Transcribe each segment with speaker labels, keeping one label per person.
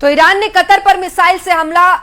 Speaker 1: तो ईरान ने कतर पर मिसाइल से हमला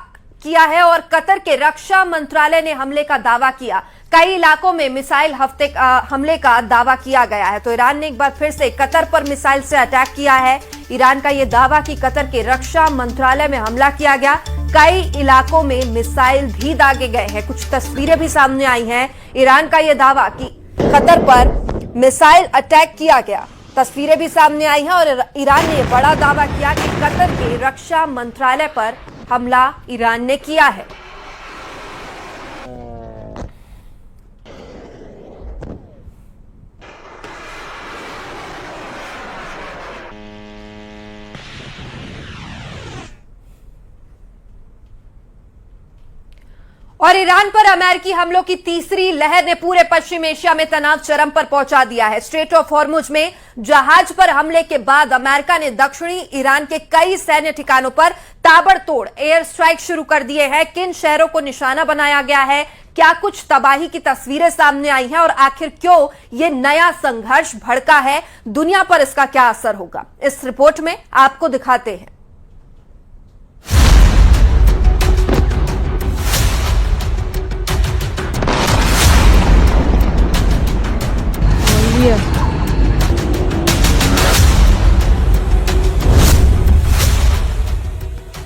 Speaker 1: किया है और कतर के रक्षा मंत्रालय ने हमले का दावा किया। कई इलाकों में मिसाइल हमले का दावा किया गया है। तो ईरान ने एक बार फिर से कतर पर मिसाइल से अटैक किया है। ईरान का यह दावा कि कतर के रक्षा मंत्रालय में हमला किया गया। कई इलाकों में मिसाइल भी दागे गए हैं। कुछ तस्वीरें भी सामने आई हैं। ईरान का यह दावा कि कतर पर मिसाइल अटैक किया गया, तस्वीरें भी सामने आई हैं और ईरान ने बड़ा दावा किया कि कतर के रक्षा मंत्रालय पर हमला ईरान ने किया है। और ईरान पर अमेरिकी हमलों की तीसरी लहर ने पूरे पश्चिम एशिया में तनाव चरम पर पहुंचा दिया है। स्ट्रेट ऑफ हॉर्मुज में जहाज पर हमले के बाद अमेरिका ने दक्षिणी ईरान के कई सैन्य ठिकानों पर ताबड़तोड़ एयर स्ट्राइक शुरू कर दिए हैं। किन शहरों को निशाना बनाया गया है, क्या कुछ तबाही की तस्वीरें सामने आई हैं और आखिर क्यों ये नया संघर्ष भड़का है, दुनिया पर इसका क्या असर होगा, इस रिपोर्ट में आपको दिखाते हैं।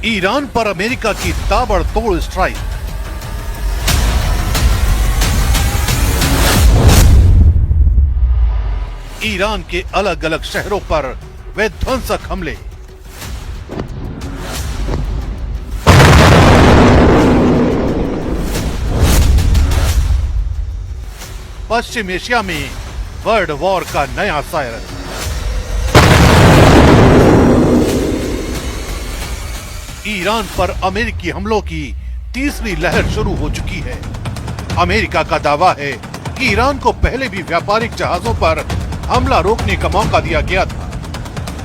Speaker 2: ईरान पर अमेरिका की ताबड़तोड़ स्ट्राइक। ईरान के अलग अलग शहरों पर विध्वंसक हमले। पश्चिम एशिया में वर्ल्ड वॉर का नया सायरन। ईरान पर अमेरिकी हमलों की तीसरी लहर शुरू हो चुकी है। अमेरिका का दावा है कि ईरान को पहले भी व्यापारिक जहाजों पर हमला रोकने का मौका दिया गया था,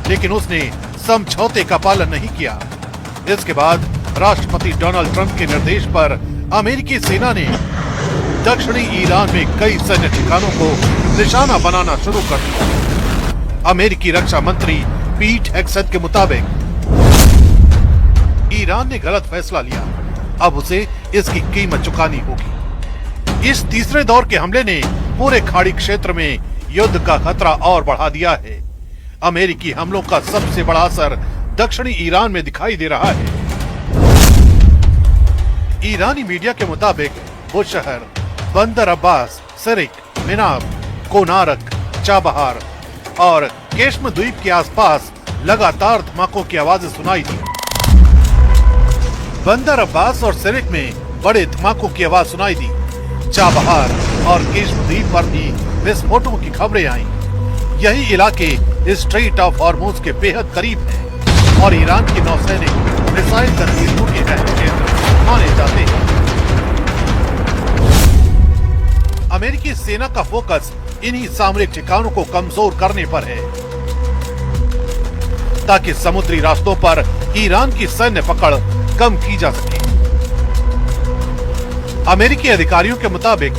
Speaker 2: लेकिन उसने समझौते का पालन नहीं किया। इसके बाद राष्ट्रपति डोनाल्ड ट्रंप के निर्देश पर अमेरिकी सेना ने दक्षिणी ईरान में कई सैन्य ठिकानों को निशाना बनाना शुरू कर दिया। अमेरिकी रक्षा मंत्री पीट हेग्सेथ के मुताबिक ईरान ने गलत फैसला लिया, अब उसे इसकी कीमत चुकानी होगी। इस तीसरे दौर के हमले ने पूरे खाड़ी क्षेत्र में युद्ध का खतरा और बढ़ा दिया है। अमेरिकी हमलों का सबसे बड़ा असर दक्षिणी ईरान में दिखाई दे रहा है। ईरानी मीडिया के मुताबिक वो शहर बंदर अब्बास, सिरिक, मिनाब, कोनारक, चाबहार और केश्म द्वीप के आसपास लगातार धमाकों की आवाजें सुनाई दी। बंदर अब्बास और सिरिक में बड़े धमाकों की आवाज सुनाई दी। चाबहार और केश्म द्वीप पर भी विस्फोटों की खबरें आईं। यही इलाके स्ट्रेट ऑफ हॉर्मुज के बेहद करीब हैं और ईरान की नौसैनिक मिसाइल गतिविधियों के अहम केंद्र माने जाते हैं। अमेरिकी सेना का फोकस इन्हीं सामरिक ठिकानों को कमजोर करने पर है, ताकि समुद्री रास्तों पर ईरान की सैन्य पकड़ कम की जा सके। अमेरिकी अधिकारियों के मुताबिक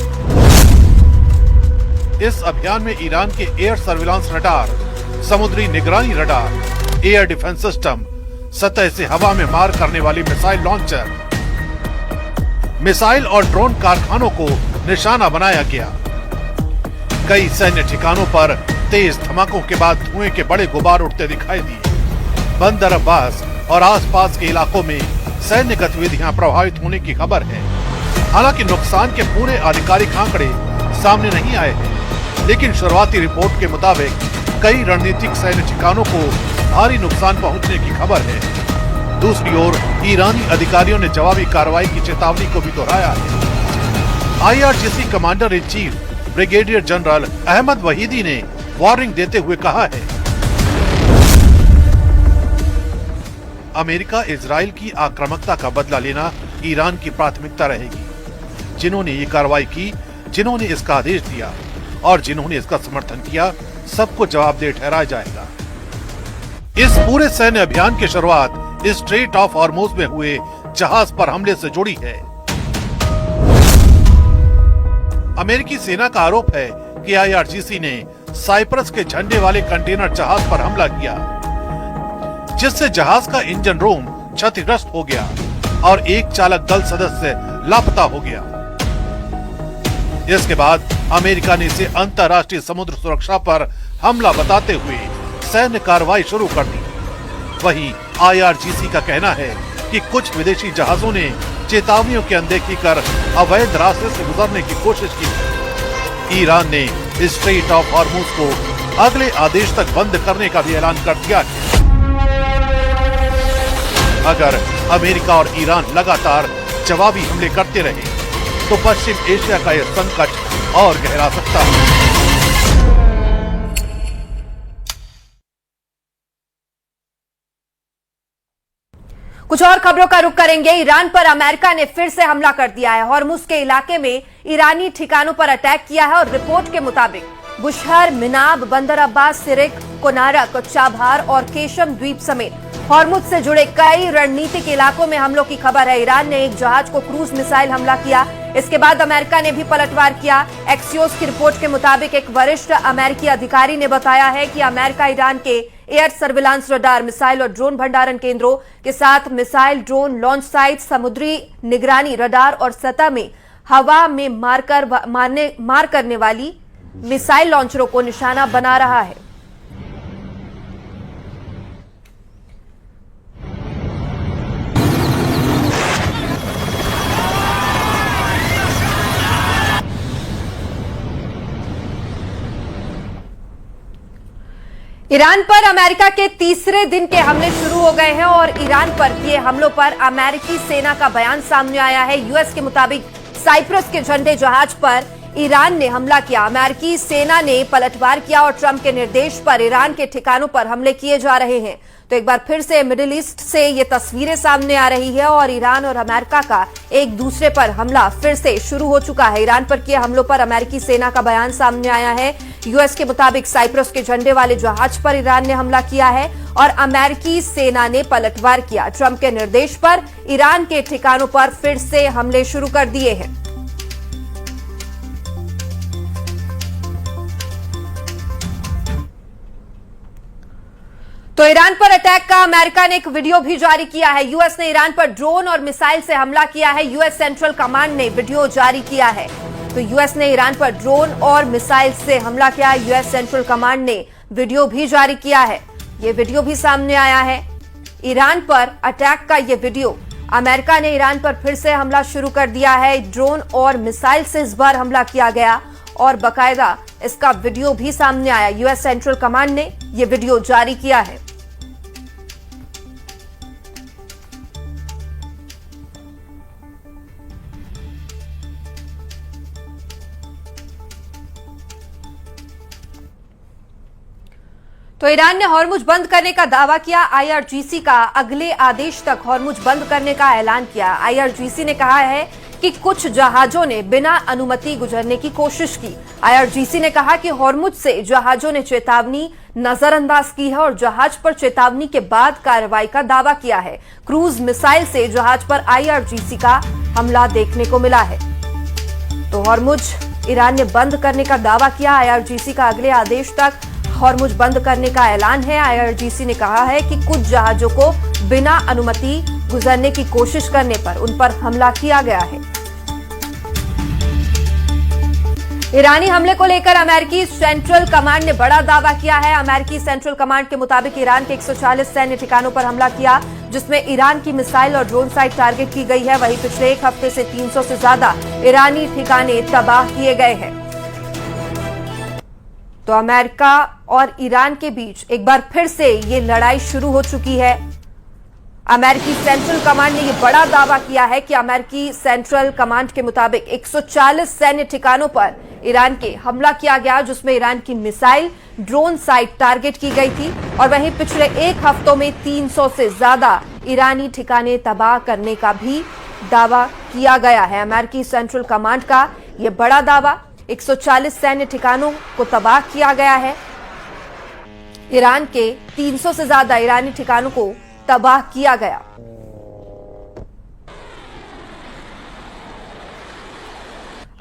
Speaker 2: इस अभियान में ईरान के एयर सर्विलांस रडार, समुद्री निगरानी रडार, एयर डिफेंस सिस्टम, सतह से हवा में मार करने वाली मिसाइल लॉन्चर, मिसाइल और ड्रोन कारखानों को निशाना बनाया गया। कई सैन्य ठिकानों पर तेज धमाकों के बाद धुएं के बड़े गुबार उठते दिखाई दिए। बंदर अब्बास और आसपास के इलाकों में सैन्य गतिविधियां प्रभावित होने की खबर है। हालांकि नुकसान के पूरे आधिकारिक आंकड़े सामने नहीं आए हैं, लेकिन शुरुआती रिपोर्ट के मुताबिक कई रणनीतिक सैन्य ठिकानों को भारी नुकसान पहुंचने की खबर है। दूसरी ओर ईरानी अधिकारियों ने जवाबी कार्रवाई की चेतावनी को भी दोहराया है। IRGC commander in chief brigadier general Ahmad Vahidi ने वार्निंग देते हुए कहा है, अमेरिका इजराइल की आक्रामकता का बदला लेना ईरान की प्राथमिकता रहेगी। जिन्होंने ये कार्रवाई की, जिन्होंने इसका आदेश दिया और जिन्होंने इसका समर्थन किया, सबको जवाबदेह ठहराया जाएगा। इस पूरे सैन्य अभियान की शुरुआत स्ट्रेट ऑफ हॉर्मुज में हुए जहाज पर हमले से जुड़ी है। अमेरिकी सेना का आरोप है कि IRGC ने साइप्रस के झंडे वाले कंटेनर जहाज पर हमला किया। जिससे जहाज का इंजन रूम क्षतिग्रस्त हो गया और एक चालक दल सदस्य लापता हो गया। इसके बाद अमेरिका ने इसे अंतर्राष्ट्रीय समुद्र सुरक्षा पर हमला बताते हुए सैन्य कार्रवाई शुरू कर दी। वहीं IRGC का कहना है कि कुछ विदेशी जहाजों ने चेतावनियों की अनदेखी कर अवैध रास्ते से गुजरने की कोशिश की। ईरान ने स्ट्रेट ऑफ हॉर्मुज को अगले आदेश तक बंद करने का भी ऐलान कर दिया है। अगर अमेरिका और ईरान लगातार जवाबी हमले करते रहे तो पश्चिम एशिया का यह संकट और गहरा सकता है।
Speaker 1: कुछ और खबरों का रुख करेंगे। ईरान पर अमेरिका ने फिर से हमला कर दिया है। हॉर्मुज के इलाके में ईरानी ठिकानों पर अटैक किया है और रिपोर्ट के मुताबिक बुशहर, मिनाब, बंदर अब्बास, सिरिक, कोनारक, चाबहार और केशम द्वीप समेत हॉर्मुज से जुड़े कई रणनीतिक इलाकों में हमलों की खबर है। ईरान ने एक जहाज को क्रूज मिसाइल हमला किया। इसके बाद अमेरिका ने भी पलटवार किया। एक्सियोस की रिपोर्ट के मुताबिक एक वरिष्ठ अमेरिकी अधिकारी ने बताया है कि अमेरिका ईरान के एयर सर्विलांस रडार, मिसाइल और ड्रोन भंडारण केंद्रों के साथ मिसाइल, ड्रोन लॉन्च साइट, समुद्री निगरानी रडार और सतह में हवा में मार करने वाली मिसाइल लॉन्चरों को निशाना बना रहा है। ईरान पर अमेरिका के तीसरे दिन के हमले शुरू हो गए हैं और ईरान पर किए हमलों पर अमेरिकी सेना का बयान सामने आया है। यूएस के मुताबिक साइप्रस के झंडे जहाज पर ईरान ने हमला किया। अमेरिकी सेना ने पलटवार किया और ट्रंप के निर्देश पर ईरान के ठिकानों पर हमले किए जा रहे हैं। तो एक बार फिर से मिडिल ईस्ट से ये तस्वीरें सामने आ रही है और ईरान और अमेरिका का एक दूसरे पर हमला फिर से शुरू हो चुका है। ईरान पर किए हमलों पर अमेरिकी सेना का बयान सामने आया है। यूएस के मुताबिक साइप्रस के झंडे वाले जहाज पर ईरान ने हमला किया है और अमेरिकी सेना ने पलटवार किया। ट्रंप के निर्देश पर ईरान के ठिकानों पर फिर से हमले शुरू कर दिए हैं। तो ईरान पर अटैक का अमेरिका ने एक वीडियो भी जारी किया है। यूएस ने ईरान पर ड्रोन और मिसाइल से हमला किया है। यूएस सेंट्रल कमांड ने वीडियो जारी किया है। तो यूएस ने ईरान पर ड्रोन और मिसाइल से हमला किया। यूएस सेंट्रल कमांड ने वीडियो भी जारी किया है। ये वीडियो भी सामने आया है। ईरान पर अटैक का ये वीडियो। अमेरिका ने ईरान पर फिर से हमला शुरू कर दिया है। ड्रोन और मिसाइल से इस बार हमला किया गया और बाकायदा इसका वीडियो भी सामने आया। यूएस सेंट्रल कमांड ने यह वीडियो जारी किया है। तो ईरान ने हॉर्मुज बंद करने का दावा किया। IRGC का अगले आदेश तक हॉर्मुज बंद करने का ऐलान किया। IRGC ने कहा है कि कुछ जहाजों ने बिना अनुमति गुजरने की कोशिश की। IRGC ने कहा कि हॉर्मुज से जहाजों ने चेतावनी नजरअंदाज की है और जहाज पर चेतावनी के बाद कार्रवाई का दावा किया है। क्रूज मिसाइल से जहाज पर IRGC का हमला देखने को मिला है। तो हॉर्मुज ईरान ने बंद करने का दावा किया। IRGC का अगले आदेश तक हॉर्मुज बंद करने का ऐलान है। IRGC ने कहा है कि कुछ जहाजों को बिना अनुमति गुजरने की कोशिश करने पर उन पर हमला किया गया है। ईरानी हमले को लेकर अमेरिकी सेंट्रल कमांड ने बड़ा दावा किया है। अमेरिकी सेंट्रल कमांड के मुताबिक ईरान के 140 सैन्य ठिकानों पर हमला किया, जिसमें ईरान की मिसाइल और ड्रोन साइट टारगेट की गई है। वहीं पिछले एक हफ्ते से 300 से ज्यादा ईरानी ठिकाने तबाह किए गए हैं। तो अमेरिका और ईरान के बीच एक बार फिर से ये लड़ाई शुरू हो चुकी है। अमेरिकी सेंट्रल कमांड ने यह बड़ा दावा किया है कि अमेरिकी सेंट्रल कमांड के मुताबिक 140 सैन्य ठिकानों पर ईरान के हमला किया गया, जिसमें ईरान की मिसाइल, ड्रोन साइट टारगेट की गई थी। और वहीं पिछले एक हफ्तों में 300 से ज्यादा ईरानी ठिकाने तबाह करने का भी दावा किया गया है। अमेरिकी सेंट्रल कमांड का यह बड़ा दावा, 140 सैन्य ठिकानों को तबाह किया गया है। ईरान के 300 से ज्यादा ईरानी ठिकानों को तबाह किया गया।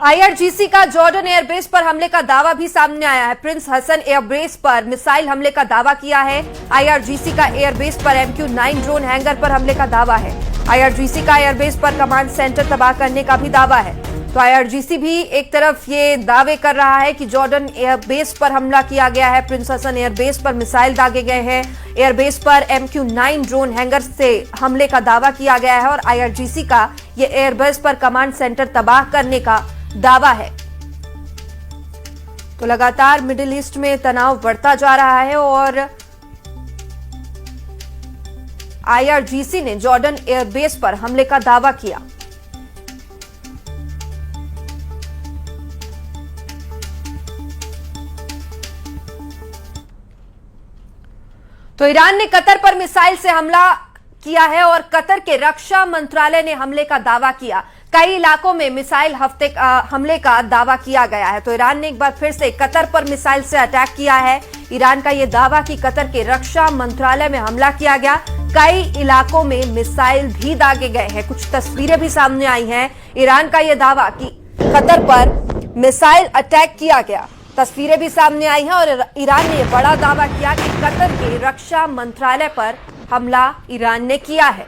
Speaker 1: आईआरजीसी का जॉर्डन एयरबेस पर हमले का दावा भी सामने आया है। प्रिंस हसन एयरबेस पर मिसाइल हमले का दावा किया है। आईआरजीसी का एयरबेस पर MQ-9 ड्रोन हैंगर पर हमले का दावा है। आईआरजीसी का एयरबेस पर कमांड सेंटर तबाह करने का भी दावा है। तो आईआरजीसी भी एक तरफ ये दावे कर रहा है कि जॉर्डन एयरबेस पर हमला किया गया है, प्रिंस हसन एयरबेस पर मिसाइल दागे गए हैं, एयरबेस पर MQ-9 ड्रोन हैंगर से हमले का दावा किया गया है और आईआरजीसी का ये एयरबेस पर कमांड सेंटर तबाह करने का दावा है। तो लगातार मिडिल ईस्ट में तनाव बढ़ता जा रहा है और आईआरजीसी ने जॉर्डन एयरबेस पर हमले का दावा किया। तो ईरान ने कतर पर मिसाइल से हमला किया है और कतर के रक्षा मंत्रालय ने हमले का दावा किया। कई इलाकों में मिसाइल हमले का दावा किया गया है। तो ईरान ने एक बार फिर से कतर पर मिसाइल से अटैक किया है। ईरान का यह दावा कि कतर के रक्षा मंत्रालय में हमला किया गया। कई इलाकों में मिसाइल भी दागे गए हैं। कुछ तस्वीरें भी सामने आई हैं। ईरान का यह दावा कि कतर पर मिसाइल अटैक किया गया, तस्वीरें भी सामने आई हैं और ईरान ने बड़ा दावा किया कि कतर के रक्षा मंत्रालय पर हमला ईरान ने किया है।